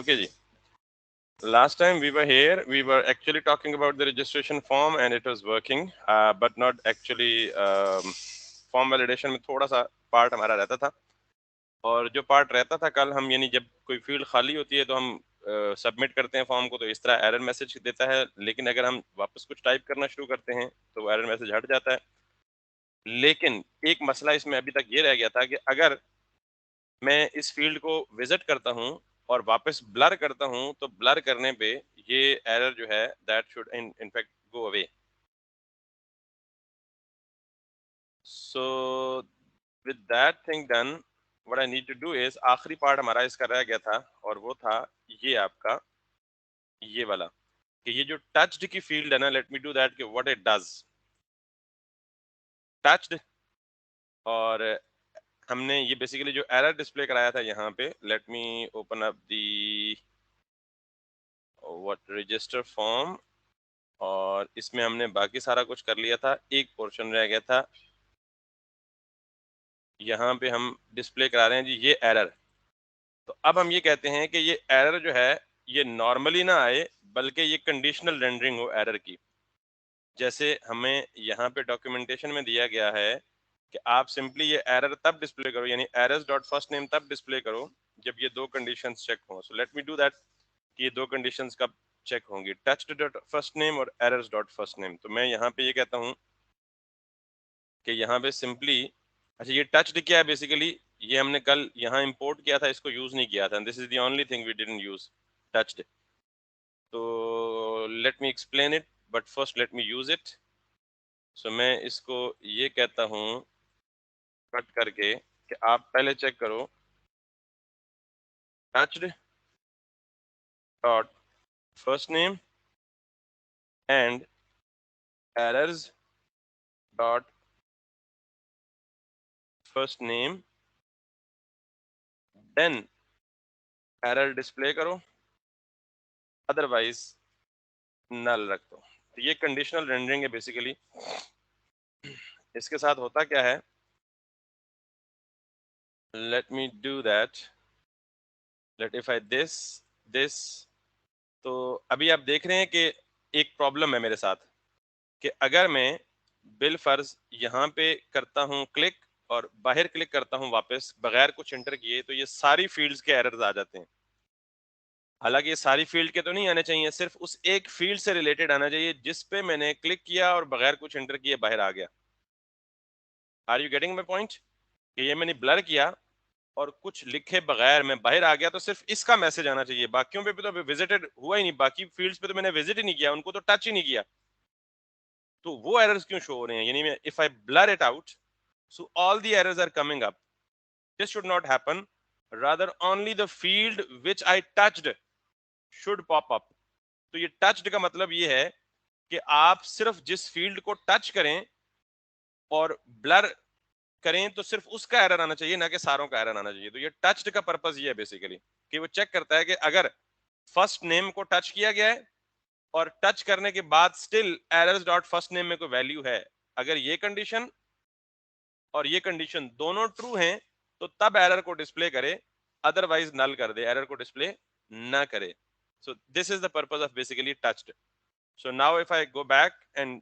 Okay ji. Last time we were here, we were actually talking about the registration form and it was working, but not actually form validation में थोड़ा सा part हमारा रहता था. और जो part रहता था कल हम यानी जब कोई फील्ड खाली होती है तो हम सबमिट करते हैं फॉर्म को तो इस तरह एरर मैसेज देता है, लेकिन अगर हम वापस कुछ टाइप करना शुरू करते हैं तो वो एरर मैसेज हट जाता है. लेकिन एक मसला इसमें अभी तक ये रह गया था कि अगर मैं इस फील्ड को विजिट करता हूँ और वापस ब्लर करता हूँ तो ब्लर करने पे ये एरर जो है that should in fact go away. So with that thing done what I need to do is आखिरी पार्ट हमारा इसका रह गया था और वो था ये आपका ये वाला कि ये जो टच्ड की फील्ड है ना, लेट मी डू दैट कि व्हाट इट डज. टच्ड और हमने ये बेसिकली जो एरर डिस्प्ले कराया था यहाँ पे, late me open up the what register form, और इसमें हमने बाकी सारा कुछ कर लिया था. एक पोर्शन रह गया था, यहाँ पे हम डिस्प्ले करा रहे हैं जी ये एरर. तो अब हम ये कहते हैं कि ये एरर जो है ये नॉर्मली ना आए बल्कि ये कंडीशनल रेंडरिंग हो एरर की. जैसे हमें यहाँ पे डॉक्यूमेंटेशन में दिया गया है कि आप सिंपली ये एरर तब डिस्प्ले करो, यानी एरर्स डॉट फर्स्ट नेम तब डिस्प्ले करो जब ये दो कंडीशंस चेक हों. सो लेट मी डू दैट कि ये दो कंडीशंस कब चेक होंगी, टच्ड डॉट फर्स्ट नेम और एरर्स डॉट फर्स्ट नेम. तो मैं यहाँ पे ये कहता हूँ कि यहाँ पे सिंपली, अच्छा ये टच्ड क्या है बेसिकली, ये हमने कल यहाँ इंपोर्ट किया था, इसको यूज नहीं किया था. This is the only thing we didn't use, touched. तो let me explain it but first let me use it. So मैं इसको ये कहता हूँ कट करके कि आप पहले चेक करो touched dot first name and errors dot first name, then error display करो, अदरवाइज नल रख दो. तो ये कंडीशनल रेंडरिंग है बेसिकली. इसके साथ होता क्या है, let me do that, let if I this. तो अभी आप देख रहे हैं कि एक प्रॉब्लम है मेरे साथ कि अगर मैं बिल फर्ज यहाँ पे करता हूँ क्लिक और बाहर क्लिक करता हूँ वापस बगैर कुछ एंटर किए तो ये सारी फील्ड्स के एरर्स आ जाते हैं. हालांकि ये सारी फील्ड के तो नहीं आने चाहिए, सिर्फ उस एक फील्ड से रिलेटेड आना चाहिए जिस पे मैंने क्लिक किया और बगैर कुछ एंटर किए बाहर आ गया. Are you getting my point? कि ये मैंने ब्लर किया और कुछ लिखे बगैर मैं बाहर आ गया तो सिर्फ इसका मैसेज आना चाहिए, बाकियों पे भी तो विजिटेड हुआ ही नहीं, बाकी फील्ड्स पे तो मैंने विजिट ही नहीं किया, उनको तो टच ही नहीं किया. तो वो एरर्स क्यों शो हो रहे हैं, यानी मैं if I blur it out so all the errors are coming up. This should not happen, rather only the field which I touched should pop up. तो ये टच्ड का मतलब ये है कि आप सिर्फ जिस फील्ड को टच करें और ब्लर करें तो सिर्फ उसका एरर आना चाहिए, ना कि सारों का एरर आना चाहिए. तो ये टच्ड का पर्पस ये है बेसिकली कि वो चेक करता है कि अगर फर्स्ट नेम को टच किया गया है और टच करने के बाद still errors dot first name में कोई वैल्यू है, अगर ये कंडीशन और ये कंडीशन दोनों ट्रू हैं तो तब एरर को डिस्प्ले करे, अदरवाइज नल कर दे, एरर को डिस्प्ले ना करे. So this is the purpose of basically touched. So now if I go back and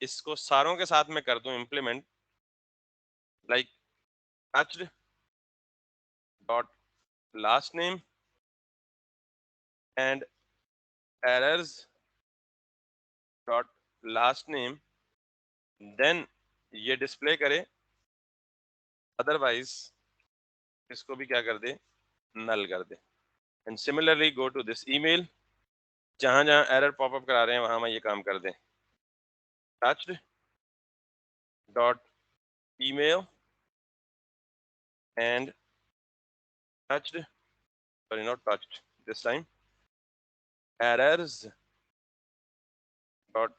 इसको सारों के साथ में कर दूं implement, like touched dot last name and errors dot last name, then ये डिस्प्ले करे, अदरवाइज इसको भी क्या कर दे, नल कर दे. And similarly go to this email, जहां जहां एरर पॉपअप करा रहे हैं वहां मैं ये काम कर दें. Touched dot email and touched, sorry not touched this time, errors dot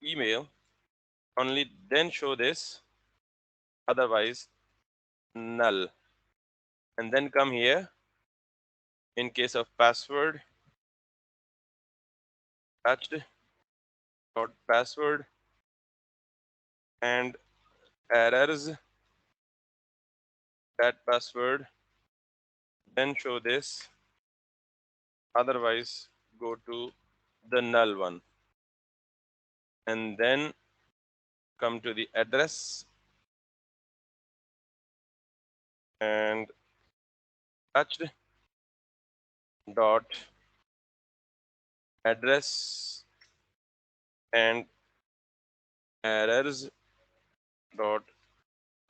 email, only then show this, otherwise null. And then come here, in case of password, touched dot password and errors that password, then show this, otherwise go to the null one, and then come to the address and touched dot address and errors dot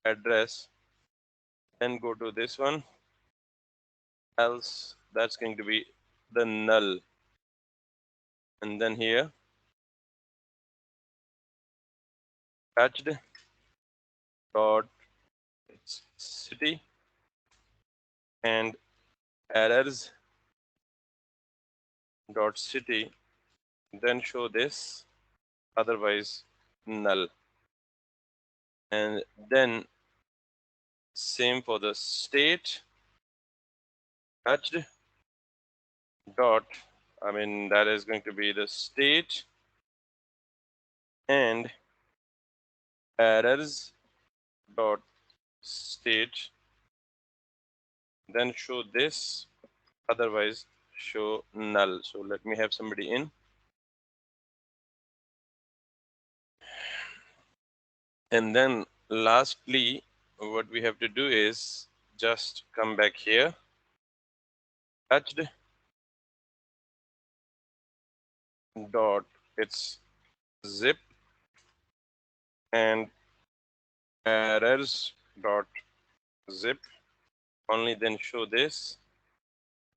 address, then go to this one, else that's going to be the null, and then here touched dot city and errors dot city, then show this, otherwise null, and then same for the state, touched dot, that is going to be the state and errors dot state, then show this, otherwise show null. So let me have somebody in. And then lastly, what we have to do is just come back here, touched dot its zip and errors dot zip, only then show this,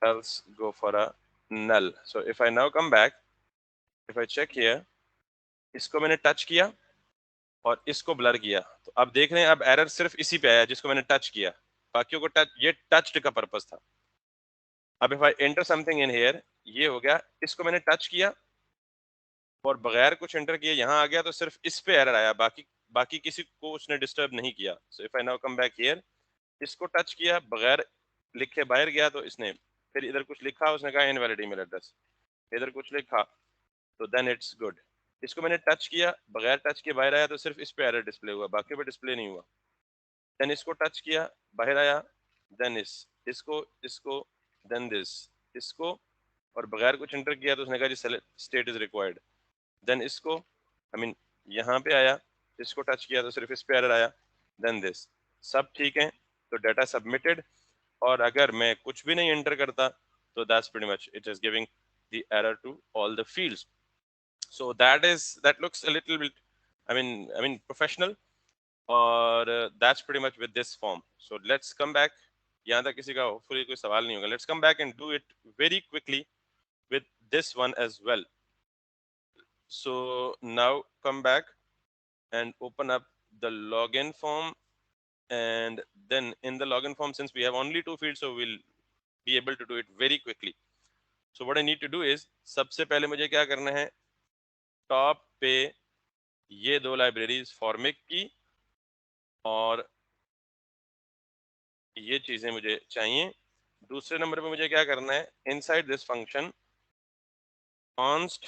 else go for a null. So if I now come back, if I check here, इसको मैंने touch किया और इसको blur किया, तो अब देख रहे हैं अब एरर सिर्फ इसी पे आया जिसको मैंने टच किया, बाकियों को टच, ये टच्ड का पर्पस था। अब if I enter something in here, ये हो गया, इसको मैंने टच किया और बगैर कुछ एंटर किए यहाँ आ गया, तो सिर्फ इस पे एरर आया, बाकी बाकी किसी को उसने डिस्टर्ब नहीं किया। So if I now come back here, इसको टच किया, बगैर लिखे बाहर गया, तो इसने फिर इधर कुछ लिखा, उसने कहा इनवैलिड ईमेल एड्रेस, इधर कुछ लिखा, तो देन इट्स गुड। इसको मैंने टच किया, बगैर टच के बाहर आया, तो सिर्फ इस पे एरर डिस्प्ले हुआ, बाकी पे डिस्प्ले नहीं हुआ। देन इसको टच किया, बाहर आया, देन इसको इसको देन दिस, इसको, और बगैर कुछ एंटर किया, तो उसने कहा जी स्टेट इज रिक्वायर्ड। देन इसको यहाँ पे आया, इसको टच किया तो सिर्फ इस पे एरर आया, देन दिस, सब ठीक है, तो डाटा सबमिटेड। और अगर मैं कुछ भी नहीं एंटर करता, तो that's pretty much it is giving the error to all the fields. So that looks a little bit, professional, or that's pretty much with this form. So let's come back. यहाँ तक किसी का hopefully कोई सवाल नहीं होगा. Let's come back and do it very quickly with this one as well. So now come back and open up the login form, and then in the login form, since we have only two fields, so we'll be able to do it very quickly. So what I need to do is, सबसे पहले मुझे क्या करना है, top पे ये दो libraries formic की और ये चीजें मुझे चाहिए। दूसरे नंबर पे मुझे क्या करना है, inside this function const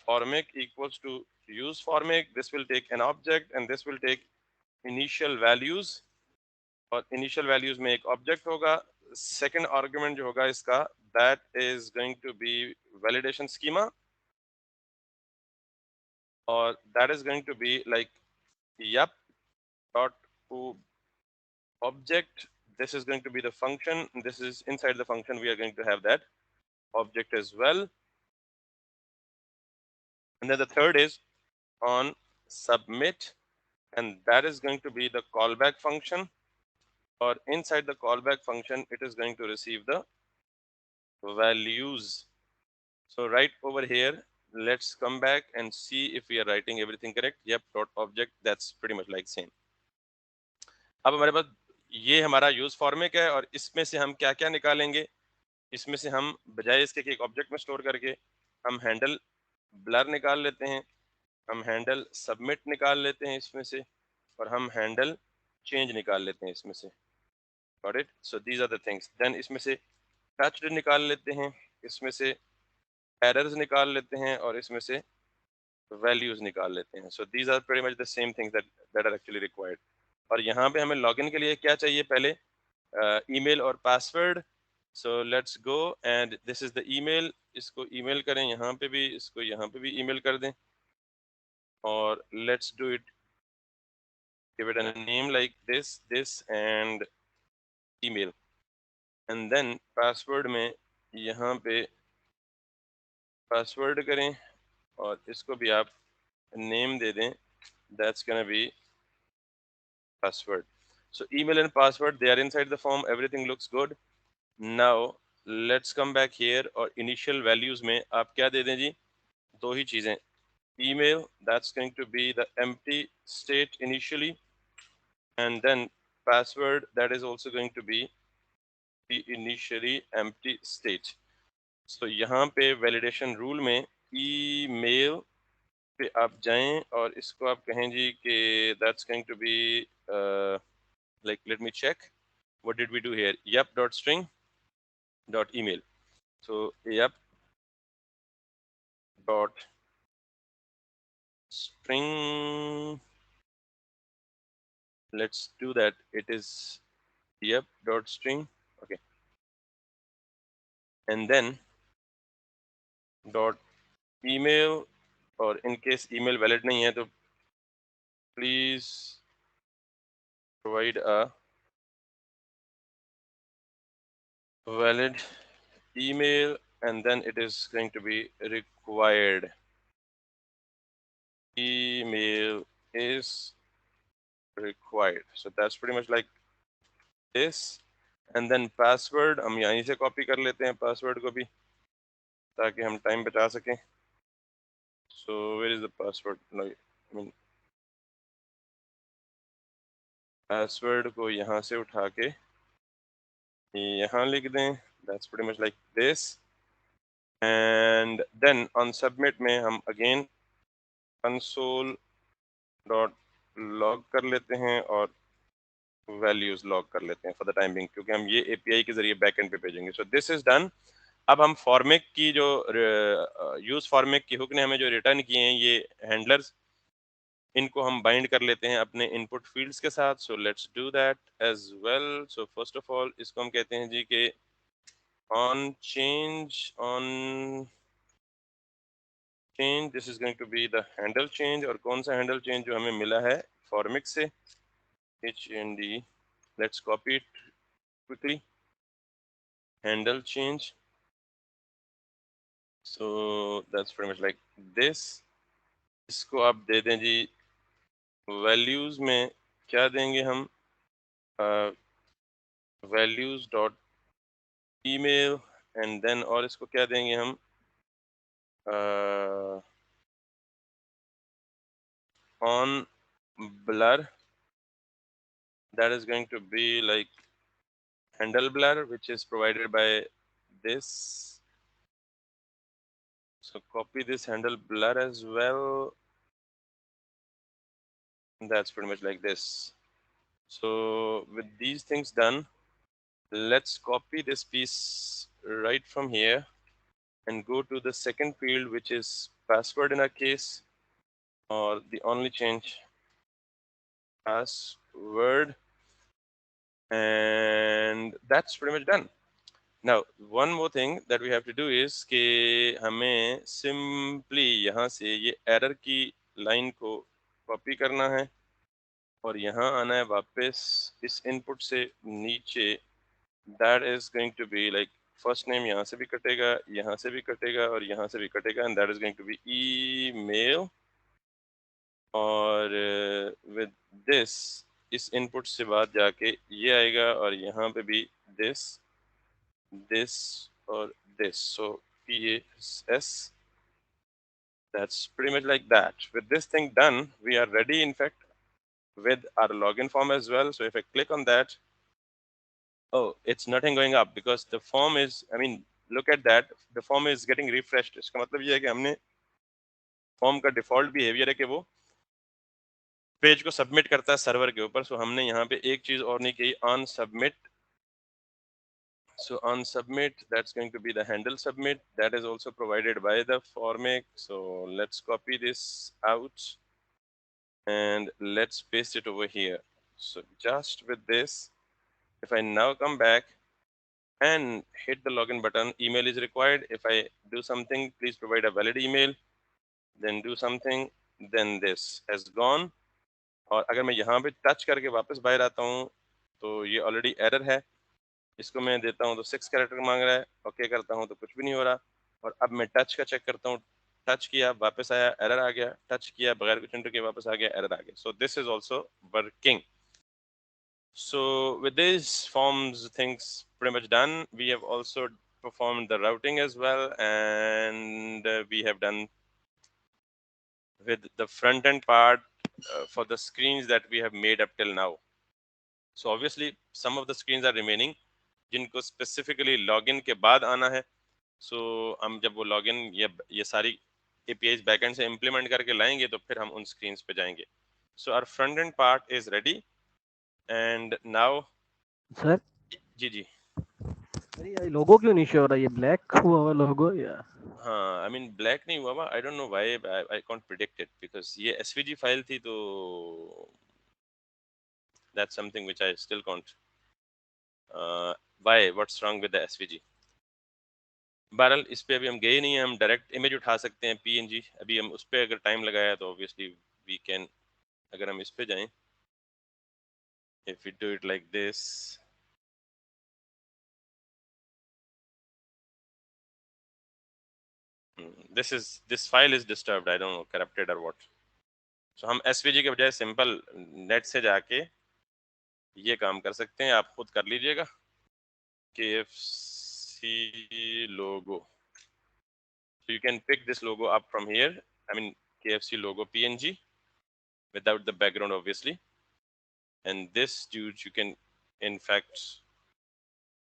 formic equals to use formic, this will take an object and this will take initial values, और initial values में एक object होगा। सेकंड आर्गुमेंट जो होगा इसका, that is going to be validation schema, और that is going to be like yup dot to object, this is going to be the function, this is inside the function we are going to have that object as well. And then the third is on submit, and that is going to be the callback function, or inside the callback function it is going to receive the values. So right over here, let's come back and see if we are writing everything correct. Yep, dot object, that's pretty much like same. अब हमारे पास ये हमारा use format है, और इसमें से हम क्या क्या निकालेंगे, इसमें से हम बजाय इसके कि एक ऑब्जेक्ट में स्टोर करके हम हैंडल ब्लर निकाल लेते हैं, हम हैंडल सबमिट निकाल लेते हैं इसमें से, और हम हैंडल चेंज निकाल लेते हैं इसमें से। Got it? So these are the things. Then इसमें से टच्ड निकाल लेते हैं, इसमें से एरर्स निकाल लेते हैं, और इसमें से वैल्यूज निकाल लेते हैं। So these are pretty much the same things that are actually required. और यहाँ पे हमें लॉगिन के लिए क्या चाहिए, पहले ईमेल और password, So let's go and this is the email. इसको email करें यहाँ पे भी, इसको यहाँ पे भी email कर दें और let's do it, give it a name like this and email and then password में यहाँ पे password करें और इसको भी आप name दे दें, that's gonna be password. So email and password, they are inside the form, everything looks good. Now let's come back here और initial values में आप क्या दे दें जी, दो ही चीज़ें, email that's going to be the empty state initially and then password that is also going to be the initially empty state. So यहाँ पे validation rule में email पे आप जाएं और इसको आप कहें जी कि that's going to be like let me check what did we do here, yup dot string dot email. So yup dot string, let's do that, it is yup dot string, okay, and then dot email, और in case email valid नहीं है तो please provide a valid email and then it is going to be required, email is required. So that's pretty much like this and then password हम यहीं से copy कर लेते हैं पासवर्ड को भी ताकि हम टाइम बचा सकें. So where is the password? No, I mean password को यहाँ से उठा के यहाँ लिख दें, that's pretty much like this and then on submit में हम again console dot log कर लेते हैं और values log कर लेते हैं for the time being क्योंकि हम ये API के जरिए backend पे भेजेंगे. So this is done. अब हम फॉर्मेक की जो यूज फॉर्मेक की हुक ने हमें जो रिटर्न किए हैं ये हैंडलर्स, इनको हम बाइंड कर लेते हैं अपने इनपुट फील्ड्स के साथ. So let's do that as well. So first of all इसको हम कहते हैं जी कि on change this is going to be the handle change. और कौन सा हैंडल चेंज जो हमें मिला है फॉर्मेक से, HND, let's copy it quickly, handle change. So that's pretty much like this. इसको आप दे दें जी वैल्यूज में, क्या देंगे हम, values dot email and then, और इसको क्या देंगे हम, on blur that is going to be like handle blur which is provided by this. So copy this handle blur as well. That's pretty much like this. So with these things done, let's copy this piece right from here and go to the second field which is password in our case, or the only change password, and that's pretty much done. Now one more thing that we have to do is कि हमें simply यहाँ से ये error की line को copy करना है और यहाँ आना है वापस इस input से नीचे. that is going to be like first name यहाँ से भी कटेगा, यहाँ से भी कटेगा और यहाँ से भी कटेगा, and that is going to be email. और with this इस input से बाद जाके ये आएगा और यहाँ पे भी this or this. So PAS, that's pretty much like that. With this thing done, we are ready in fact with our login form as well. So if I click on that, oh, it's nothing going up because the form is, I mean, look at that, the form is getting refreshed. इसका मतलब ये है कि हमने form का default behaviour है कि वो पेज को सबमिट करता है सर्वर के ऊपर. सो हमने यहाँ पे एक चीज और नहीं की, on submit. So on submit, that's going to be the handle submit that is also provided by the Formake. So let's copy this out and let's paste it over here. So just with this, if I now come back and hit the login button. Email is required. If I do something, please provide a valid email, then do something, then this has gone. और अगर मैं यहाँ पे touch करके वापस बाहर आता हूँ तो ये ऑलरेडी एरर है, इसको मैं देता हूँ तो 6 कैरेक्टर मांग रहा है, ओके करता हूँ तो कुछ भी नहीं हो रहा। और अब मैं टच का चेक करता हूँ, टच किया वापस आया एरर आ गया, टच किया बगैर कुछ एंटर किए वापस आ गया एरर आ गया। सो this is also working. So with these forms things pretty much done. We have also performed the routing as well, and we have done with the front end part for the screens that we have made up till now. So obviously some of the screens are remaining जिनको specifically login के बाद आना है। So हम जब वो login ये सारी APIs backend से implement करके लाएंगे तो फिर हम उन screens पे जाएंगे। So our front end part is ready and now sir जी जी अरे ये लोगो क्यों नहीं शो हो रहा, ये ब्लैक हुआ हुआ लोगो या? हाँ आई मीन ब्लैक नहीं हुआ आई don't know why I can't predict it because ये एसवीजी फाइल थी तो that's something which I still can't why what's wrong with the SVG. बहरहाल इस पे अभी हम गए नहीं हैं, हम डायरेक्ट इमेज उठा सकते हैं पीएनजी। अभी हम उस पे अगर टाइम लगाया तो ऑब्वियसली वी कैन, अगर हम इस पे जाएं if we do it like this file is disturbed, I don't know corrupted और व्हाट। सो हम एसवीजी के बजाय सिंपल नेट से जाके ये काम कर सकते हैं, आप खुद कर लीजिएगा। KFC logo, so you can pick this logo up from here. I mean KFC logo PNG without the background obviously, and this dude you can in fact,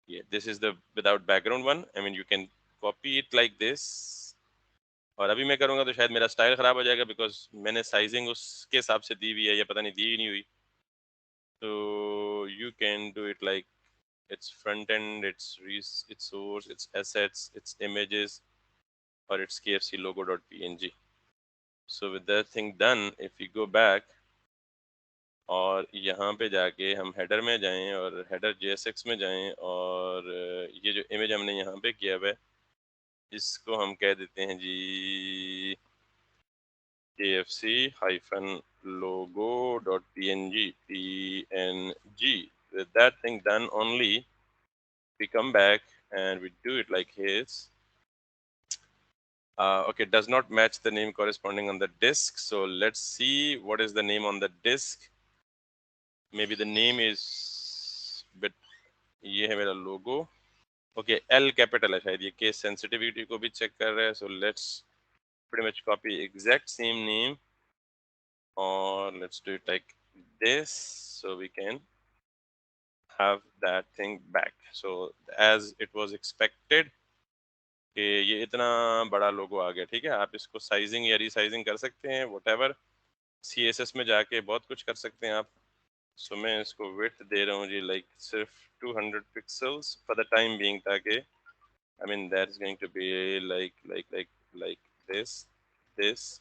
yeah, this is the without background one. I mean you can copy it like this, और अभी मैं करूँगा तो शायद मेरा style खराब हो जाएगा बिकॉज मैंने साइजिंग उसके हिसाब से दी हुई है, ये पता नहीं दी ही नहीं हुई। तो you can do it like its front end, its source, its assets, its images, or its KFC logo.png. So with that thing done, if we go back और यहाँ पे जाके हम हेडर में जाएं और हेडर JSX में जाएं और ये जो इमेज हमने यहाँ पे किया हुआ है इसको हम कह देते हैं जी KFC hyphen logo.png png. With that thing done only, we come back and we do it like his. Okay, does not match the name corresponding on the disk. So let's see what is the name on the disk. Maybe the name is bit, ये है मेरा logo. Okay, L capital है शायद, ये case sensitivity को भी check कर रहा है. So let's pretty much copy exact same name or let's do it like this so we can have that thing back. So as it was expected कि ये इतना बड़ा लोगो आ गया, ठीक है। आप इसको साइजिंग या रीसाइजिंग कर सकते हैं, व्हाटएवर। CSS में जाके बहुत कुछ कर सकते हैं आप। सो मैं इसको विड्थ दे रहा हूँ जी लाइक सिर्फ 200 pixels for the time being, ताकि I mean that is going to be like this this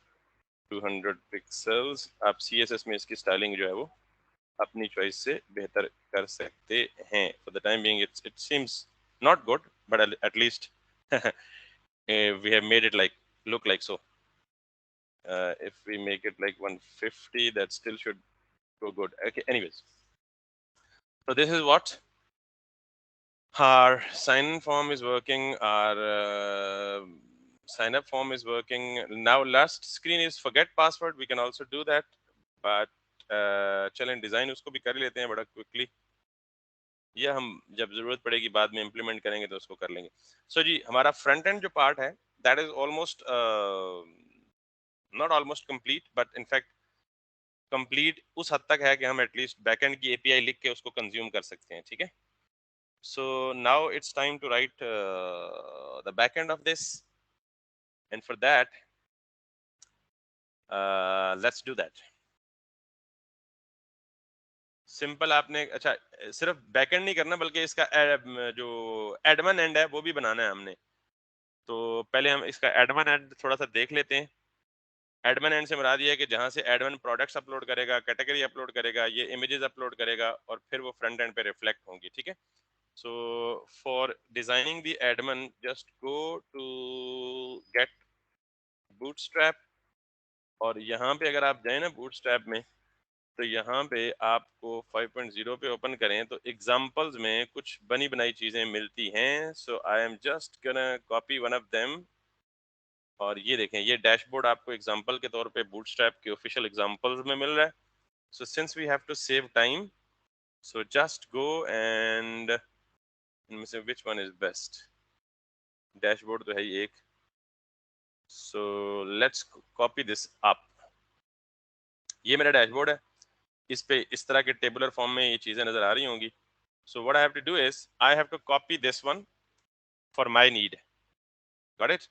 200 pixels. आप CSS में इसकी स्टाइलिंग जो है वो अपनी चॉइस से बेहतर कर सकते हैं। For the time being it seems not good but at least we have made it like look like so. If we make it like 150, that still should go good. Okay, anyways, so this is what our sign-in form is working. Our sign-up form is working. Now last screen is forget password. We can also do that, but चलें design उसको भी कर लेते हैं बड़ा quickly. ये हम जब जरूरत पड़ेगी बाद में इम्प्लीमेंट करेंगे तो उसको कर लेंगे। सो जी हमारा फ्रंट एंड जो पार्ट है that is almost not almost complete but in fact complete उस हद तक है कि हम एटलीस्ट बैकएंड की एपीआई लिख के उसको कंज्यूम कर सकते हैं, ठीक है। So now it's time to write the backend of this and for that let's do that. Simple आपने अच्छा सिर्फ बैकएंड नहीं करना बल्कि इसका जो एडमिन एंड है वो भी बनाना है हमने। तो पहले हम इसका एडमिन एंड थोड़ा सा देख लेते हैं। एडमिन एंड से मुराद ये है कि जहाँ से एडमिन प्रोडक्ट्स अपलोड करेगा, कैटेगरी अपलोड करेगा, ये इमेजेस अपलोड करेगा और फिर वो फ्रंट एंड पे रिफ्लेक्ट होंगी, ठीक है। So for designing the admin, just go to get bootstrap, और यहाँ पे अगर आप जाए ना bootstrap में, तो यहाँ पे आपको 5.0 पे ओपन करें तो एग्जाम्पल्स में कुछ बनी बनाई चीजें मिलती हैं. So I am just gonna copy one of them, और ये देखें, ये डैशबोर्ड आपको एग्जाम्पल के तौर पे बूटस्ट्रैप के ऑफिशियल एग्जाम्पल्स में मिल रहा है. So since we have to save time, so just go and इनमें से which one is best. Dashboard तो है ही एक. So let's copy this up. ये मेरा डैशबोर्ड है. इस पे इस तरह के टेबुलर फॉर्म में ये चीजें नजर आ रही होंगी. So what I have to do is I have to copy this one for my need. Got it?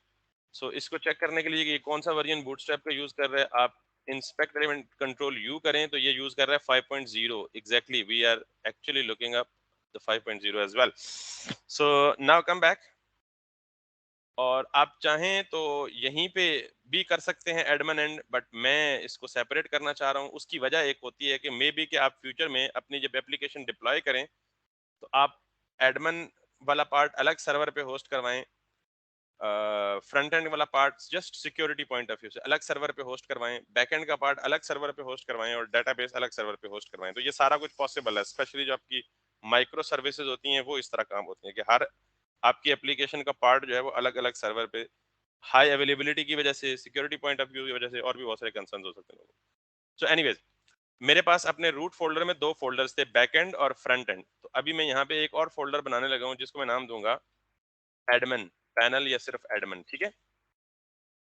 So इसको चेक करने के लिए कि ये कौन सा वर्जन बूटस्ट्रैप का यूज कर रहे हैं, आप इंस्पेक्ट एलिमेंट कंट्रोल यू करें तो ये यूज कर रहा है 5.0. Exactly we are actually looking up the 5.0 as well. So now come back, और आप चाहें तो यहीं पे भी कर सकते हैं एडमिन एंड, बट मैं इसको सेपरेट करना चाह रहा हूँ. उसकी वजह एक होती है कि मे बी कि आप फ्यूचर में अपनी जब एप्लीकेशन डिप्लॉय करें तो आप एडमिन वाला पार्ट अलग सर्वर पे होस्ट करवाएं, फ्रंट एंड वाला part just security point of view से अलग सर्वर पे होस्ट करवाएं, बैक एंड का पार्ट अलग सर्वर पे होस्ट करवाएं, और डेटाबेस अलग सर्वर पे होस्ट करवाएं. तो ये सारा कुछ पॉसिबल है. स्पेशली जो आपकी माइक्रो सर्विसेज होती हैं वो इस तरह काम होती हैं कि हर आपकी एप्लीकेशन का पार्ट जो है वो अलग अलग सर्वर पे, हाई अवेलेबिलिटी की वजह से, सिक्योरिटी पॉइंट ऑफ व्यू की वजह से, और भी बहुत सारे कंसर्न हो सकते हैं लोगों को. सो एनीवेज, मेरे पास अपने रूट फोल्डर में दो फोल्डर्स थे, बैक एंड और फ्रंट एंड. तो अभी मैं यहाँ पे एक और फोल्डर बनाने लगा हूँ जिसको मैं नाम दूंगा एडमिन पैनल, या सिर्फ एडमिन. ठीक है.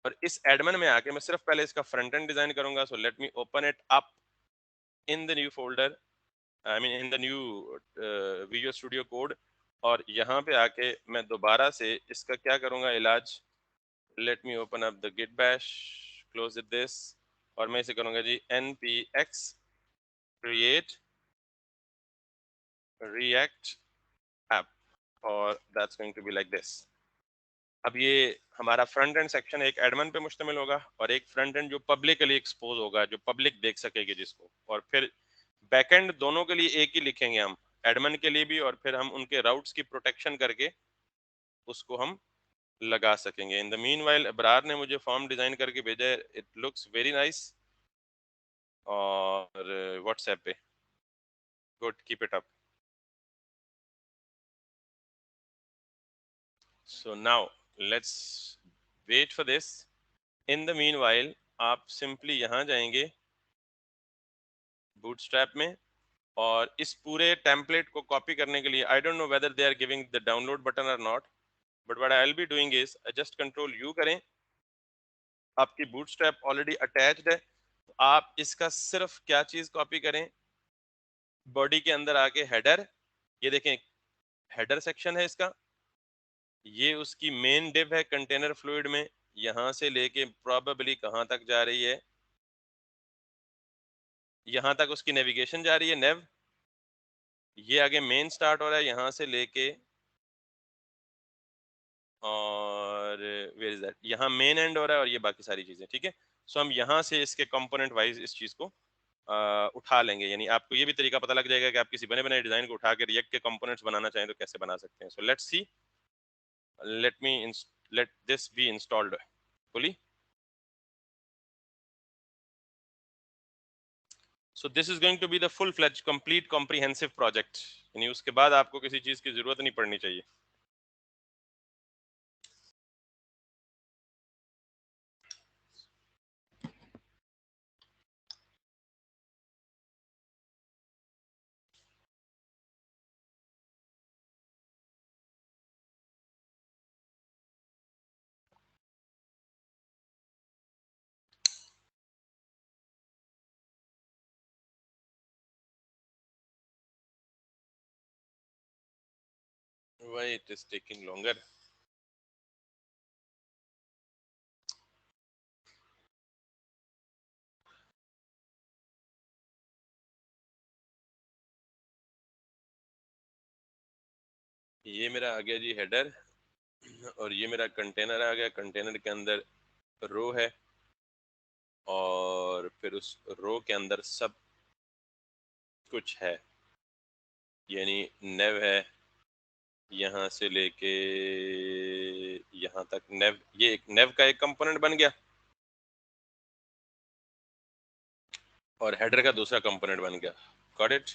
और इस एडमिन में आके मैं सिर्फ पहले इसका फ्रंट एंड डिजाइन करूंगा. सो let me open it up in the new folder, I mean in the new visual studio code. और यहाँ पे आके मैं दोबारा से इसका क्या करूंगा इलाज. Let me open up the Git Bash, close it this, और मैं इसे करूंगा जी npx create react app, और that's going to be like this. अब ये हमारा फ्रंट एंड सेक्शन एक एडमिन पे मुश्तमिल होगा, और एक फ्रंट एंड जो पब्लिकली एक्सपोज होगा, जो पब्लिक देख सकेगी जिसको. और फिर बैकएंड दोनों के लिए एक ही लिखेंगे हम, एडमिन के लिए भी, और फिर हम उनके राउट्स की प्रोटेक्शन करके उसको हम लगा सकेंगे. इन द मीनवाइल अबरार ने मुझे फॉर्म डिजाइन करके भेजा है. It looks very nice. और व्हाट्सएप पे, good, keep it up. So now let's wait for this. In the meanwhile आप सिंपली यहाँ जाएंगे बूटस्ट्रैप में, और इस पूरे टेम्पलेट को कॉपी करने के लिए, I don't know whether they are giving the download button और not, but what I will be doing is just control U करें. आपकी बूटस्ट्रैप ऑलरेडी अटैच्ड है, तो आप इसका सिर्फ क्या चीज कॉपी करें, बॉडी के अंदर आके हेडर, ये देखें हेडर सेक्शन है इसका, ये उसकी मेन डिव है कंटेनर फ्लूइड में, यहां से लेके प्रोबेबली कहां तक जा रही है, यहां तक उसकी नेविगेशन जा रही है, नेव. ये आगे मेन स्टार्ट हो रहा है यहाँ से लेके, और वेयर इज दैट, यहाँ मेन एंड हो रहा है, और ये बाकी सारी चीजें. ठीक है. सो हम यहाँ से इसके कंपोनेंट वाइज इस चीज को उठा लेंगे. यानी आपको ये भी तरीका पता लग जाएगा कि आप किसी बने बनाए डिजाइन को उठा के रिएक्ट के कंपोनेंट्स बनाना चाहें तो कैसे बना सकते हैं. So let's see. Let me let this be installed fully. So this is going to be the full fledge complete comprehensive project. यानी उसके बाद आपको किसी चीज की जरूरत नहीं पड़नी चाहिए. Why it is taking longer? ये मेरा आ गया जी हेडर, और ये मेरा कंटेनर आ गया. कंटेनर के अंदर रो है, और फिर उस रो के अंदर सब कुछ है, यानी नेव है, यहाँ से लेके यहाँ तक नेव, ये एक नेव का एक कंपोनेंट बन गया और हेडर का दूसरा कंपोनेंट बन गया। Got it.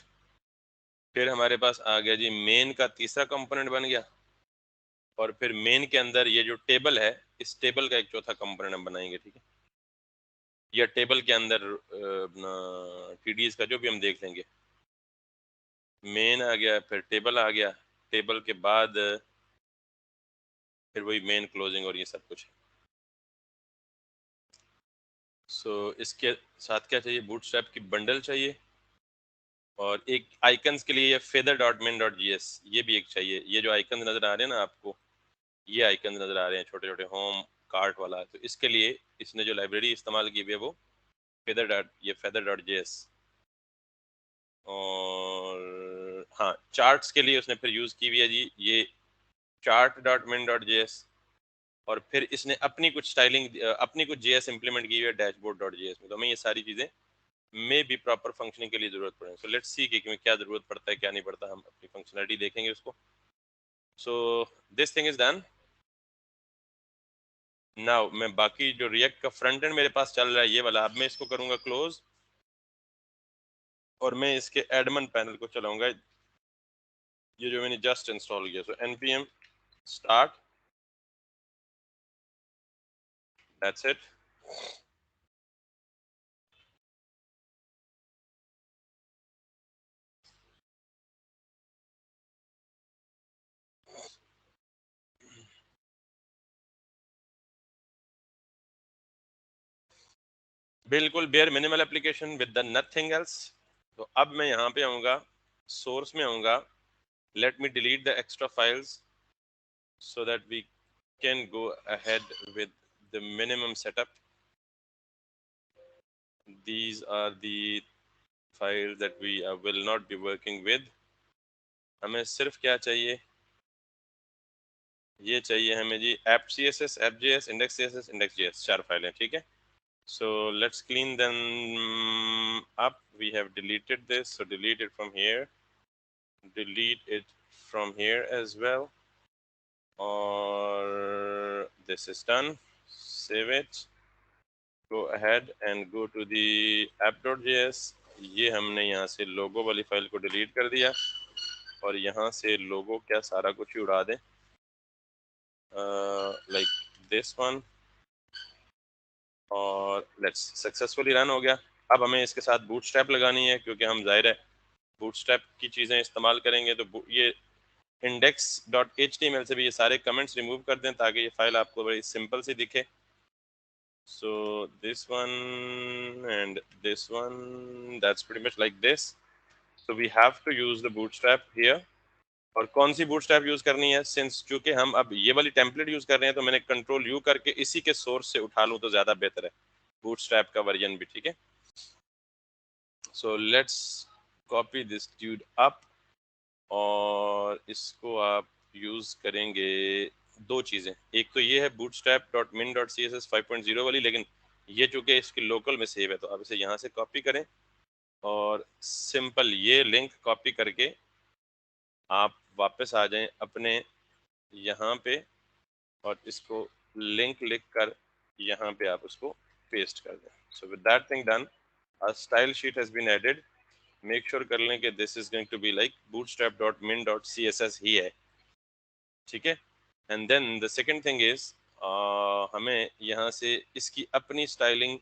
फिर हमारे पास आ गया जी मेन का तीसरा कंपोनेंट बन गया, और फिर मेन के अंदर ये जो टेबल है, इस टेबल का एक चौथा कंपोनेंट हम बनाएंगे, ठीक है। या टेबल के अंदर अपना टीडीएस का जो भी हम देख लेंगे। मेन आ गया, फिर टेबल आ गया, टेबल के बाद फिर वही मेन क्लोजिंग और ये सब कुछ। सो इसके साथ क्या चाहिए, बूटस्ट्रैप की बंडल चाहिए, और एक आइकन्स के लिए ये फेदर डॉट मिन डॉट जी एस ये भी एक चाहिए। ये जो आइकन नजर आ रहे हैं ना आपको, ये आइकन नजर आ रहे हैं छोटे छोटे होम कार्ट वाला, तो इसके लिए इसने जो लाइब्रेरी इस्तेमाल की हुई है वो फेदर डॉट जे एस। और हाँ, चार्ट्स के लिए उसने फिर यूज की हुई है जी ये चार्ट डॉट मिन डॉट जे एस। और फिर इसने अपनी कुछ स्टाइलिंग, अपनी कुछ जेएस इंप्लीमेंट की हुई है डैशबोर्ड डॉट जेएस में। तो हमें ये सारी चीजें में भी प्रॉपर फंक्शनिंग के लिए जरूरत पड़े। सो लेट्स सी कि क्या जरूरत पड़ता है क्या नहीं पड़ता, हम अपनी फंक्शनलिटी देखेंगे उसको। So this thing is done. Now मैं बाकी जो रिएक्ट का फ्रंट एंड मेरे पास चल रहा है ये वाला, अब मैं इसको करूंगा क्लोज, और मैं इसके एडमन पैनल को चलाऊंगा, ये जो मैंने जस्ट इंस्टॉल किया। So npm start, that's it। बिल्कुल bare minimal application with the nothing else. तो अब मैं यहाँ पे आऊँगा, सोर्स में आऊँगा, let me delete the extra files so that we can go ahead with the minimum setup. These are the files that we will not be working with। हमें सिर्फ क्या चाहिए, ये चाहिए हमें जी app css, app.js, index.css, index.js, 4 फाइलें, ठीक है। So let's clean them up। We have deleted this, so delete it from here, delete it from here as well, or this is done। Save it, go ahead and go to the app.js। ये हमने यहाँ से लोगो वाली file को delete कर दिया, और यहाँ से लोगो क्या सारा कुछ ही उड़ा दें, लाइक दिस वन, और लेट्स सक्सेसफुली रन हो गया। अब हमें इसके साथ बूटस्ट्रैप लगानी है, क्योंकि हम जाहिर है बूटस्ट्रैप की चीज़ें इस्तेमाल करेंगे। तो ये index.html से भी ये सारे कमेंट्स रिमूव कर दें ताकि ये फाइल आपको बड़ी सिंपल सी दिखे। So this one and this one, that's pretty much like this। So we have to use the bootstrap here। और कौन सी bootstrap यूज करनी है, सिंस चूंकि हम अब ये वाली टेम्पलेट यूज कर रहे हैं, तो मैंने कंट्रोल यू करके इसी के सोर्स से उठा लूं तो ज्यादा बेहतर है, bootstrap का वर्जन भी, ठीक है। So let's copy this dude up, और इसको आप यूज करेंगे दो चीजें। एक तो ये है bootstrap.min.css 5.0 वाली, लेकिन ये चूंकि इसकी लोकल में सेव है, तो आप इसे यहाँ से कॉपी करें, और सिंपल ये लिंक कॉपी करके आप वापस आ जाएं अपने यहाँ पे, और इसको लिंक लिख कर यहाँ पे आप उसको पेस्ट कर दें। So with that thing done, a style sheet has been added। Make sure कर लें कि this is going to be like bootstrap.min.css ही है, ठीक है। And then the second thing is, हमें यहाँ से इसकी अपनी स्टाइलिंग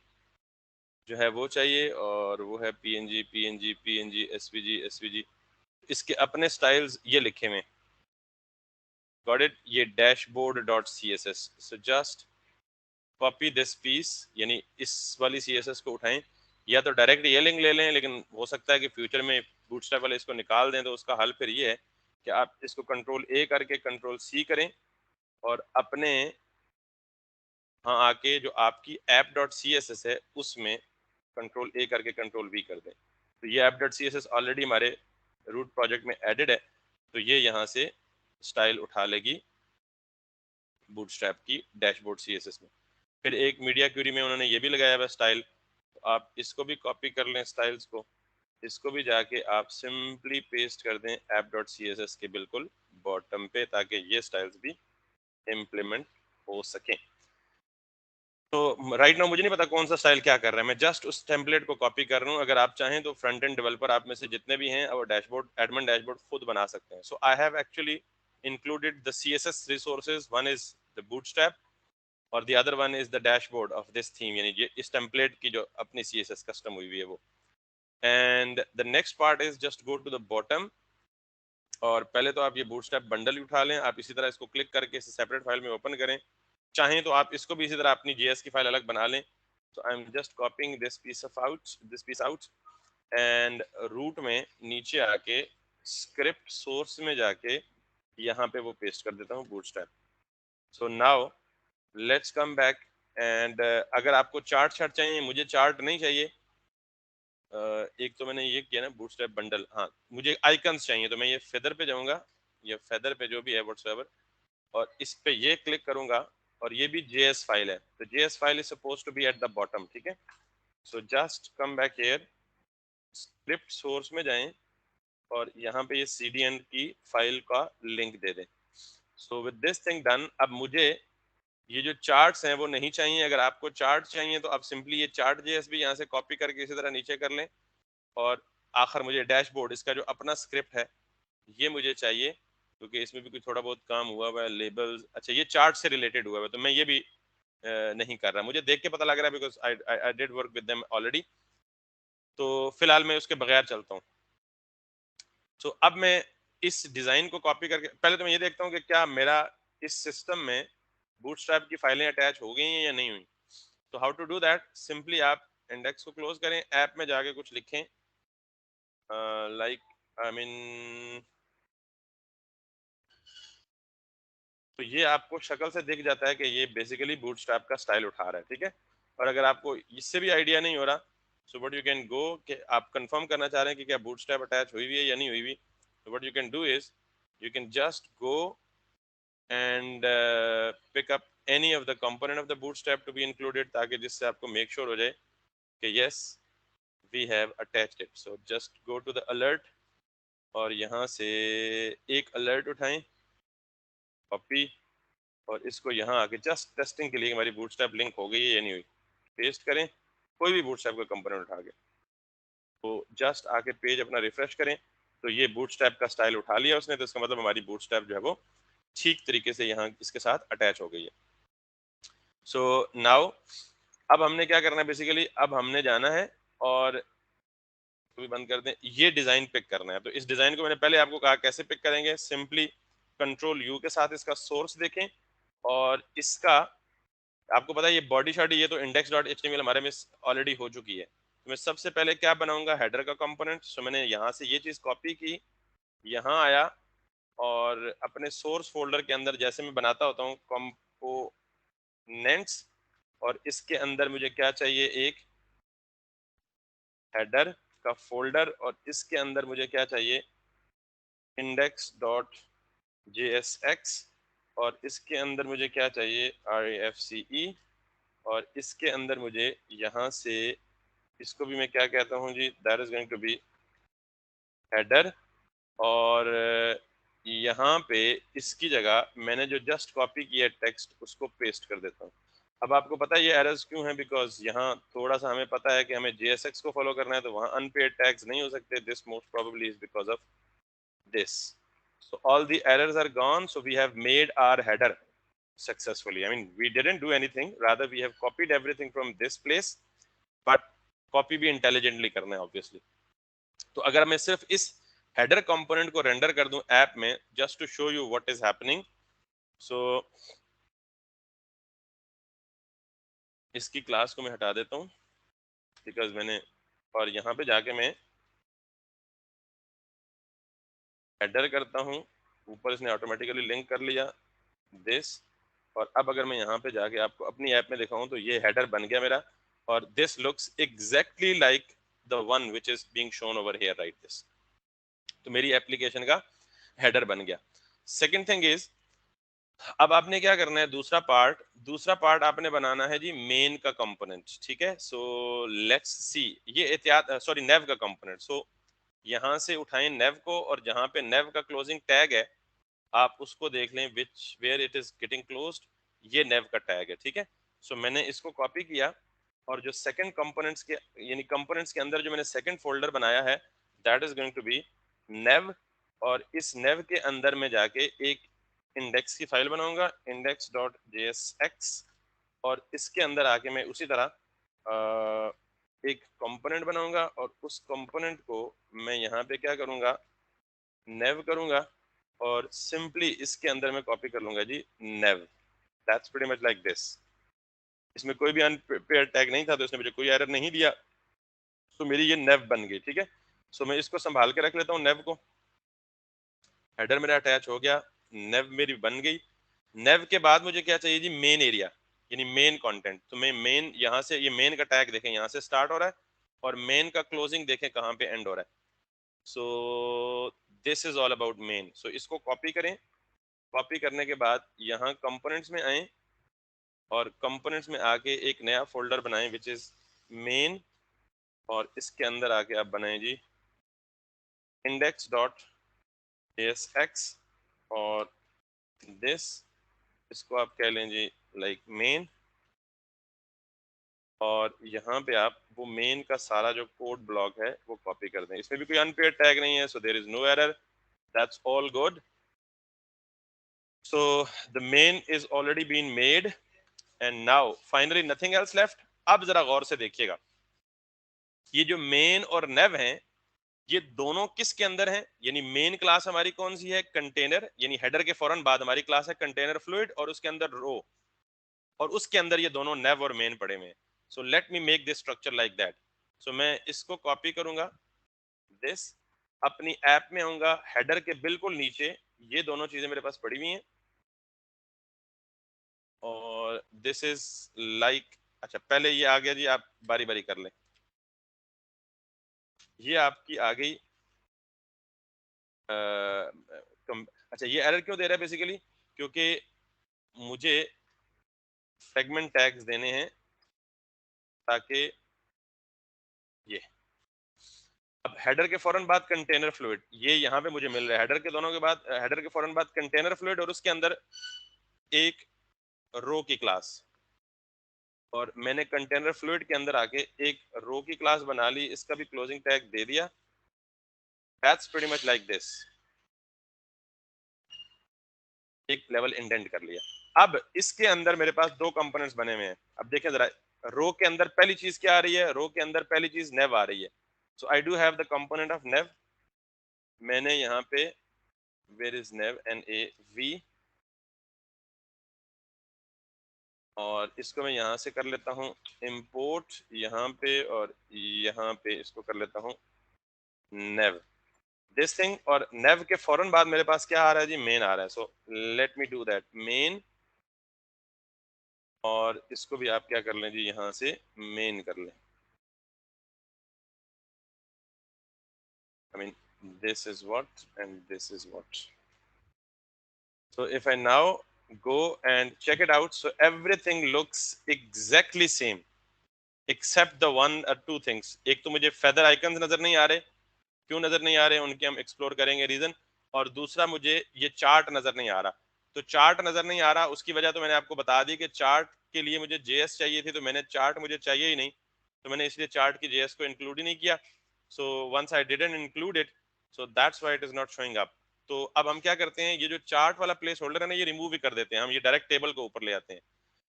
जो है वो चाहिए, और वो है png png png svg svg। इसके अपने स्टाइल्स ये लिखे हुए, गॉट इट, ये dashboard.css। So just copy this piece, यानी इस वाली css को उठाएं, या तो डायरेक्ट ये लिंक ले लें, लेकिन हो सकता है कि फ्यूचर में बूटस्ट्रैप वाले इसको निकाल दें, तो उसका हल फिर ये है कि आप इसको कंट्रोल ए करके कंट्रोल सी करें, और अपने हाँ आके जो आपकी app.css है उसमें कंट्रोल ए करके कंट्रोल वी कर दें। तो ये app.css ऑलरेडी हमारे रूट प्रोजेक्ट में एडेड है, तो ये यहाँ से स्टाइल उठा लेगी बूटस्ट्रैप की डैशबोर्ड सीएसएस में। फिर एक मीडिया क्यूरी में उन्होंने ये भी लगाया हुआ स्टाइल, तो आप इसको भी कॉपी कर लें स्टाइल्स को, इसको भी जाके आप सिंपली पेस्ट कर दें app.css के बिल्कुल बॉटम पे, ताकि ये स्टाइल्स भी इम्प्लीमेंट हो सकें। तो राइट नाउ मुझे नहीं पता कौन सा स्टाइल क्या कर रहा है, मैं जस्ट उस टेम्पलेट को कॉपी कर रहा हूँ। अगर आप चाहें तो फ्रंट एंड डेवलपर आप में से जितने भी हैं और डैशबोर्ड एडमिन डैशबोर्ड खुद बना सकते हैं। So I have actually included the CSS resources. One is the bootstrap और the other one is the dashboard of this theme, यानी ये इस टेम्पलेट की जो अपनी CSS कस्टम हुई हुई है वो। And the next part is just go to the bottom, और पहले तो आप ये बूटस्ट्रैप बंडल ही उठा लें। आप इसी तरह इसको क्लिक करके इसे सेपरेट फाइल में ओपन करें। चाहें तो आप इसको भी इसी तरह अपनी JS की फाइल अलग बना लें। तो I am just copying this piece out and root में नीचे आके स्क्रिप्ट सोर्स में जाके यहाँ पे वो पेस्ट कर देता हूँ bootstrap. So now let's come back and अगर आपको चार्ट चाहिए, मुझे चार्ट नहीं चाहिए। एक तो मैंने ये किया ना बूटस्ट्रैप बंडल, हाँ मुझे आइकन्स चाहिए, तो मैं ये फेदर पे जाऊंगा, ये फेदर पे जो भी है व्हाट्सएवर, और इस पे ये क्लिक करूंगा, और ये भी JS फाइल है, तो JS file is suppose to be at the bottom, ठीक है। So just come back here, script source में जाएं और यहाँ पे ये CDN की फाइल का लिंक दे दें। So with this thing done, अब मुझे ये जो चार्ट्स हैं वो नहीं चाहिए। अगर आपको चार्ट चाहिए तो आप सिंपली ये चार्ट JS भी यहाँ से कॉपी करके इसी तरह नीचे कर लें, और आखिर मुझे डैशबोर्ड, इसका जो अपना स्क्रिप्ट है ये मुझे चाहिए, क्योंकि इसमें भी कुछ थोड़ा बहुत काम हुआ हुआ है, लेबल्स, अच्छा ये चार्ट से रिलेटेड हुआ है, तो मैं ये भी नहीं कर रहा, मुझे देख के पता लग रहा है because I did work with them already. तो फिलहाल मैं उसके बगैर चलता हूँ। तो अब मैं इस डिज़ाइन को कॉपी करके पहले तो मैं ये देखता हूँ कि क्या मेरा इस सिस्टम में बूटस्ट्रैप की फाइलें अटैच हो गई हैं या नहीं हुई। तो how to do that, simply आप इंडेक्स को क्लोज करें, ऐप में जाके कुछ लिखें, लाइक आई मीन, तो ये आपको शक्ल से दिख जाता है कि ये बेसिकली बूटस्ट्रैप का स्टाइल उठा रहा है, ठीक है। और अगर आपको इससे भी आइडिया नहीं हो रहा, so what you can go, कि आप कंफर्म करना चाह रहे हैं कि क्या बूटस्ट्रैप अटैच हुई हुई है या नहीं हुई हुई, तो what you can do is you can just go and pick up any of the component of the Bootstrap to be included, ताकि जिससे आपको मेक श्योर हो जाए कि yes we have attached it. So just go to the alert, और यहाँ से एक अलर्ट उठाएं, कॉपी, और इसको यहाँ आके जस्ट टेस्टिंग के लिए हमारी बूटस्ट्रैप लिंक हो गई है या नहीं हुई, पेस्ट करें कोई भी बूटस्ट्रैप का कंपोनेंट उठा के, तो जस्ट आके पेज अपना रिफ्रेश करें, तो ये बूटस्ट्रैप का स्टाइल उठा लिया उसने, तो इसका मतलब हमारी बूटस्ट्रैप जो है वो ठीक तरीके से यहाँ इसके साथ अटैच हो गई है। सो नाउ अब हमने क्या करना है, बेसिकली अब हमने जाना है और तो भी बंद कर दें, ये डिजाइन पिक करना है। तो इस डिजाइन को मैंने पहले आपको कहा कैसे पिक करेंगे, सिंपली Ctrl+U के साथ इसका सोर्स देखें, और इसका आपको पता है ये बॉडी शॉडी, ये तो index.html हमारे में ऑलरेडी हो चुकी है। तो मैं सबसे पहले क्या बनाऊंगा, हेडर का कंपोनेंट। सो मैंने यहाँ से ये चीज कॉपी की, यहाँ आया, और अपने सोर्स फोल्डर के अंदर जैसे मैं बनाता होता हूँ कंपोनेंट्स, और इसके अंदर मुझे क्या चाहिए, एक हेडर का फोल्डर, और इसके अंदर मुझे क्या चाहिए, index.jsx, और इसके अंदर मुझे क्या चाहिए, RAFCE, और इसके अंदर मुझे यहाँ से इसको भी मैं क्या कहता हूँ जी, that is going to be header, और यहाँ पे इसकी जगह मैंने जो जस्ट कॉपी किया टेक्स्ट उसको पेस्ट कर देता हूँ। अब आपको पता है ये एरर्स क्यों है, बिकॉज यहाँ थोड़ा सा हमें पता है कि हमें JSX को फॉलो करना है, तो वहाँ अनपेड टैग्स नहीं हो सकते। This most probably is because of this. So all the errors are gone. So we have made our header successfully. I mean, we didn't do anything. Rather, we have copied everything from this place. But copy भी intelligently करना है obviously. तो अगर मैं सिर्फ इस header component को render कर दूं ऐप में, just to show you what is happening. So इसकी क्लास को मैं हटा देता हूँ because मैंने, और यहाँ पे जाके मैं header करता हूँ, ऊपर इसने ऑटोमेटिकली लिंक कर लिया दिस, और अब अगर मैं यहाँ पे जाके आपको अपनी ऐप में दिखाऊं तो ये हेडर बन गया मेरा, और this looks exactly like the one which is being shown over here, right this. तो मेरी एप्लीकेशन का हेडर बन गया। सेकंड थिंग इज, अब आपने क्या करना है, दूसरा पार्ट आपने बनाना है जी मेन का कंपोनेंट, ठीक है। सो लेट्स सी, ये एहतियात सॉरी नेव का कंपोनेंट। सो यहाँ से उठाएं नेव को, और जहाँ पे नेव का क्लोजिंग टैग है आप उसको देख लें which where it is getting closed, ये नेव का टैग है, ठीक है। सो मैंने इसको कॉपी किया और जो सेकंड कंपोनेंट्स के यानी कंपोनेंट्स के अंदर जो मैंने सेकंड फोल्डर बनाया है that is going to be nav, और इस नेव के अंदर में जाके एक इंडेक्स की फाइल बनाऊंगा index.jsx, और इसके अंदर आके मैं उसी तरह एक कंपोनेंट बनाऊंगा और उस कंपोनेंट को मैं यहाँ पे क्या करूंगा, नेव करूंगा और सिंपली इसके अंदर मैं कॉपी कर लूंगा जी nav. That's pretty much like this. इसमें कोई भी अनपेयर टैग नहीं था तो इसने मुझे कोई एरर नहीं दिया, तो मेरी ये नेव बन गई, ठीक है। सो मैं इसको संभाल के रख लेता हूँ नेव को। हेडर मेरा अटैच हो गया, नेव मेरी बन गई। नेव के बाद मुझे क्या चाहिए जी, मेन एरिया यानी मेन कंटेंट। तो मैं मेन यहाँ से, ये मेन का टैग देखें यहाँ से स्टार्ट हो रहा है और मेन का क्लोजिंग देखें कहाँ पे एंड हो रहा है। So this is all about main. So इसको कॉपी करें, कॉपी करने के बाद यहाँ कंपोनेंट्स में आए और कंपोनेंट्स में आके एक नया फोल्डर बनाएं विच इज मेन, और इसके अंदर आके आप बनाएं जी index.jsx, और दिस, इसको आप कह लें जी लाइक मेन, और यहाँ पे आप वो मेन का सारा जो कोड ब्लॉक है वो कॉपी कर दें। इसमें भी कोई अनपेयर टैग नहीं है, so there is no error, that's all good. So the main is already been made and now finally nothing else left. अब जरा गौर से देखिएगा, ये जो मेन और नेव हैं ये दोनों किसके अंदर हैं, यानी मेन क्लास हमारी कौन सी है, कंटेनर, यानी हेडर के फौरन बाद हमारी क्लास है कंटेनर फ्लूइड, और उसके अंदर रो, और उसके अंदर ये दोनों नेव और मेन पड़े हुए हैं। So let me make this structure like that. So मैं इसको कॉपी करूंगा, दिस, अपनी ऐप में आऊंगा, हेडर के बिल्कुल नीचे ये दोनों चीजें मेरे पास पड़ी हुई हैं, और दिस इज लाइक, अच्छा पहले ये आ गया जी, आप बारी बारी कर लें। ये आपकी आ गई अच्छा ये एरर क्यों दे रहा है बेसिकली, क्योंकि मुझे फ्रेगमेंट टैग्स देने हैं ताकि ये, अब हेडर के फौरन बाद कंटेनर फ्लूइड ये यहाँ पे मुझे मिल रहा है, हेडर के दोनों के बाद, हेडर के फौरन बाद कंटेनर फ्लूइड और उसके अंदर एक रो की क्लास, और मैंने कंटेनर फ्लूइड के अंदर आके एक रो की क्लास बना ली, इसका भी क्लोजिंग टैग दे दिया। That's pretty much like this, एक लेवल इंडेंट कर लिया। अब इसके अंदर मेरे पास दो कंपोनेंट्स बने हुए हैं। अब देखें जरा, रो के अंदर पहली चीज क्या आ रही है, रो के अंदर पहली चीज नेव आ रही है। So I do have the component of nav. मैंने यहाँ पे वेयर इज नेव NAV, और इसको मैं यहाँ से कर लेता हूँ इंपोर्ट यहाँ पे, और यहाँ पे इसको कर लेता हूँ नेव दिस थिंग, और नेव के फौरन बाद मेरे पास क्या आ रहा है जी, मेन आ रहा है। सो let me do that main, और इसको भी आप क्या कर लें जी, यहाँ से मेन कर लें। I mean, this is what and this is what. So if I now go and check it out, so everything looks exactly same except the one or two things. एक तो मुझे feather icons नजर नहीं आ रहे, क्यों नजर नहीं आ रहे उनके हम एक्सप्लोर करेंगे रीजन, और दूसरा मुझे ये चार्ट नजर नहीं आ रहा। तो चार्ट नजर नहीं आ रहा, उसकी वजह तो मैंने आपको बता दी कि चार्ट के लिए मुझे JS चाहिए थी, तो मैंने चार्ट मुझे चाहिए ही नहीं, तो मैंने इसलिए चार्ट की JS को इंक्लूड ही नहीं किया। So once I didn't include it, so that's why it is not showing up. तो अब हम क्या करते हैं, ये जो चार्ट वाला प्लेस होल्डर है ना, ये रिमूव ही कर देते हैं, हम ये डायरेक्ट टेबल को ऊपर ले आते हैं।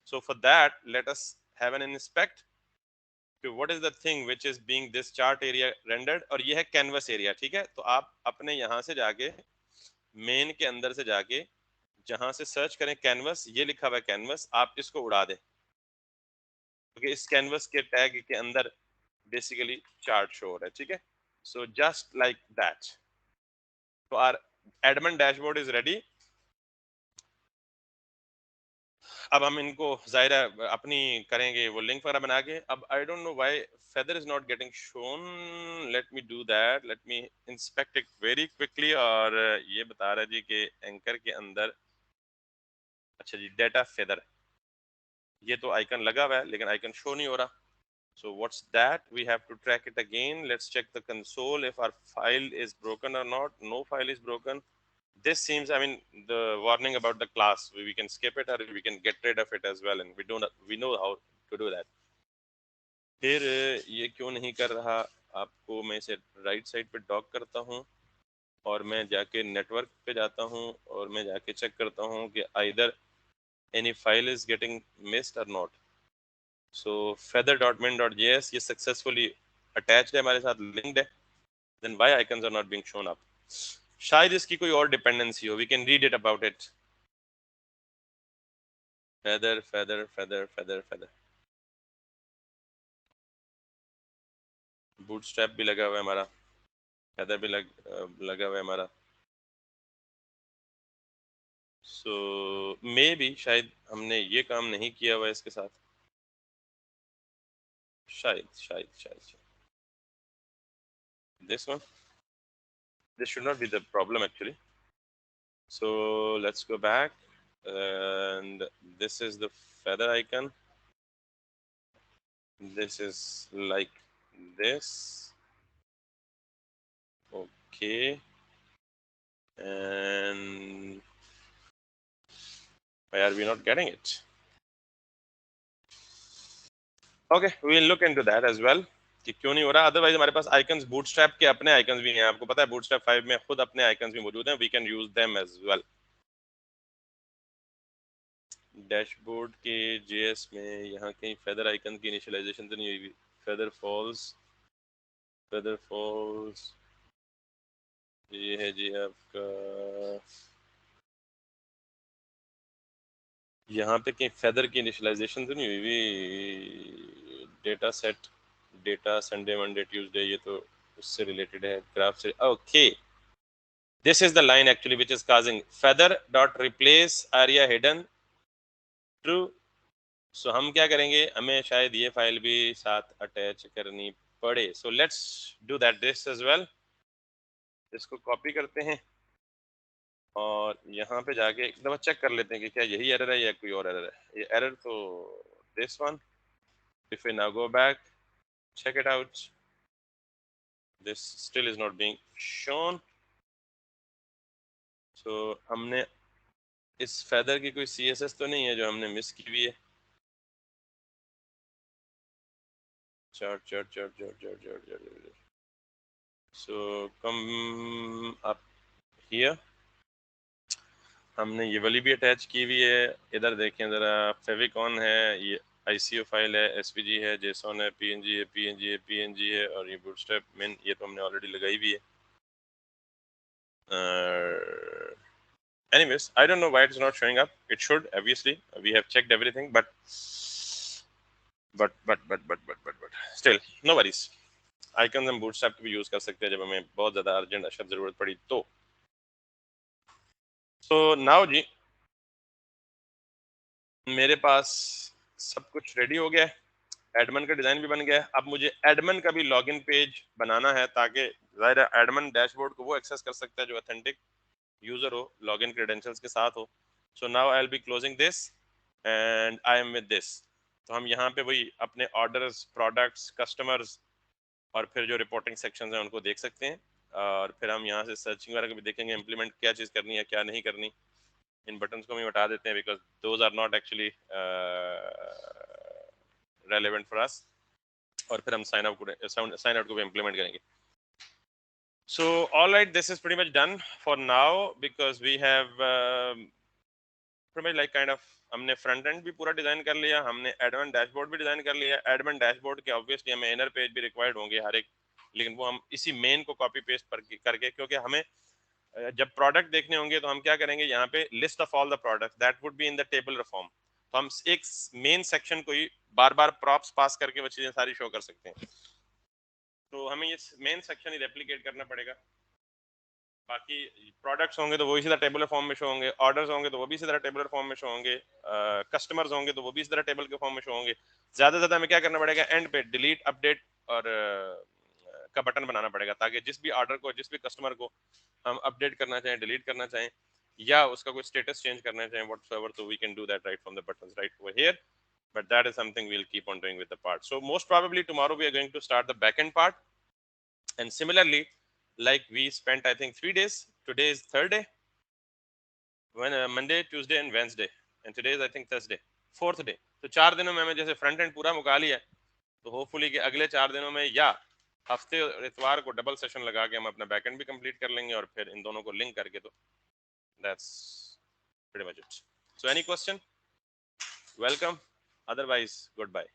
So for that let us have an inspect what is the thing which is being this chart area rendered, और ये है कैनवस एरिया, ठीक है। तो आप अपने यहाँ से जाके मेन के अंदर से जाके जहां से सर्च करें कैनवस, ये लिखा हुआ है कैनवस, आप इसको उड़ा दें, क्योंकि इस कैनवस के टैग के अंदर बेसिकली चार्ट शो हो रहा है, ठीक है। सो जस्ट लाइक दैट, तो our admin dashboard is ready. अब हम इनको जाहिर है अपनी करेंगे वो लिंक वगैरह बना के। अब आई don't know why feather is not getting shown, let me do that, let me inspect it very quickly, और ये बता रहा है जी कि एंकर के अंदर, अच्छा जी डेटा feather, ये तो आइकन लगा हुआ है लेकिन आइकन शो नहीं हो रहा। So what's that? We have to track it again. Let's check the console if our file is broken or not. No file is broken. this seems, I mean, the warning about the class, we can skip it or we can get rid of it as well, and we know how to do that. फिर ये क्यों नहीं कर रहा? आपको मैं इसे right side पे डॉक करता हूँ और मैं जाके नेटवर्क पे जाता हूँ और मैं जाके चेक करता हूँ कि either any file is getting missed और नॉट. सो feather.min.js ये सक्सेसफुली अटैच्ड है, हमारे साथ लिंक्ड है. Then why icons are not being shown up? शायद इसकी कोई और डिपेंडेंसी हो. We can read it about it. feather feather feather feather feather Bootstrap भी लगा हुआ है हमारा, feather भी लगा हुआ है हमारा. सो मे बी शायद हमने ये काम नहीं किया हुआ इसके साथ. शायद शायद शायद, this one, this should not be the problem actually. So let's go back, and this is the feather icon. This is like this. Okay, and why are we not getting it? Okay, we'll look into that as well कि क्यों नहीं हो रहा. Otherwise हमारे पास icons bootstrap के अपने icons भी हैं. आपको पता है बूटस्ट्रैप 5 में खुद अपने आइकन्स भी मौजूद हैं. We can use them as well. Dashboard के जेएस में यहाँ कहीं फेदर आइकन की इनिशियलाइजेशन तो नहीं हुई. फेदर फॉल्स ये है जी आपका. यहाँ पे कहीं फेदर की इनिशियलाइजेशन तो नहीं हुई. Data set, data Sunday Monday Tuesday, ये तो उससे रिलेटेड है, ग्राफ से. Okay, this is the line actually which is causing feather dot replace आरिया हिडन ट्रू. सो हम क्या करेंगे, हमें शायद ये फाइल भी साथ अटैच करनी पड़े. So let's do that this as well. इसको कॉपी करते हैं और यहाँ पे जाके एक दफा चेक कर लेते हैं कि क्या यही एरर है या कोई और एरर है. ये एरर तो this one. If we now go back, check it out, this still is not being shown. So हमने इस feather की कोई CSS तो नहीं है जो हमने मिस की हुई है. chart. So come up here. हमने ये वाली भी अटैच की हुई है. इधर देखें ज़रा, फेविकॉन है, ये ICO फाइल है, SVG है, JSON है, PNG है, PNG है, PNG है, और ये बूटस्ट्रैप min ये तो हमने ऑलरेडी लगाई हुई है. Anyways, I don't know why it's not showing up. It should, obviously. We have checked everything, but still, no worries. Icons हम बूटस्ट्रैप की भी यूज कर सकते हैं जब हमें बहुत ज़्यादा अर्जेंट अशद ज़रूरत पड़ी तो. So now जी मेरे पास सब कुछ रेडी हो गया है. एडमिन का डिजाइन भी बन गया है. अब मुझे एडमिन का भी लॉगिन पेज बनाना है ताकि जाहिर है एडमिन डैशबोर्ड को वो एक्सेस कर सकता है जो ऑथेंटिक यूजर हो, लॉगिन क्रेडेंशियल्स के साथ हो. So now I will be closing this and I am with this. तो हम यहाँ पे वही अपने ऑर्डर्स, प्रोडक्ट्स, कस्टमर्स और फिर जो रिपोर्टिंग सेक्शन हैं उनको देख सकते हैं. और फिर हम यहाँ से सर्चिंग वगैरह भी देखेंगे, इम्प्लीमेंट क्या चीज़ करनी है क्या नहीं करनी. इन बटन्स को हम हटा देते हैं because those are not actually relevant for us. और फिर हम साइन आउट को भी इम्प्लीमेंट करेंगे. So all right, this is pretty much done for now because we have pretty much like kind of हमने फ्रंट एंड भी पूरा design कर लिया, हमने एडमिन डैशबोर्ड भी डिजाइन कर लिया. एडमिन डैशबोर्ड के ऑब्वियसली हमें इनर पेज भी रिक्वायर्ड होंगे हर एक, लेकिन वो हम इसी मेन को कॉपी पेस्ट करके, क्योंकि हमें जब प्रोडक्ट देखने होंगे तो हम क्या करेंगे, यहाँ पे list of all the products that would be in the table form. तो हम एक मेन सेक्शन को ही बार बार प्रॉप्स पास करके वो चीजें सारी शो कर सकते हैं. तो हमें ये मेन सेक्शन ही रेप्लिकेट करना पड़ेगा. बाकी प्रोडक्ट्स होंगे तो वो इसी तरह टेबुलर फॉर्म में शो होंगे, ऑर्डर्स होंगे तो वो भी इसी तरह टेबुलर फॉर्म में शो होंगे, कस्टमर्स होंगे तो वो भी इसी तरह टेबल के फॉर्म में शो होंगे. ज़्यादा से ज़्यादा हमें क्या करना पड़ेगा, एंड पे डिलीट, अपडेट और का बटन बनाना पड़ेगा ताकि जिस भी ऑर्डर को, जिस भी कस्टमर को हम अपडेट करना चाहें, डिलीट करना चाहें या उसका कोई स्टेटस चेंज करना चाहें व्हाटसोएवर, तो we can do that right from the buttons right over here. But that is something we'll keep on doing with the part. So most probably tomorrow we are going to start the backend part. And similarly, like we spent I think 3 days, today is third day, Monday, Tuesday and Wednesday, and today is I think Thursday, 4th day. तो 4 दिनों में मैं जैसे front end पूरा मुका लिया, तो hopefully कि अगले 4 दिनों में या हफ्ते और इतवार को डबल सेशन लगा के हम अपना बैकएंड भी कंप्लीट कर लेंगे, और फिर इन दोनों को लिंक करके, तो that's pretty much it. So any question, welcome, otherwise good bye.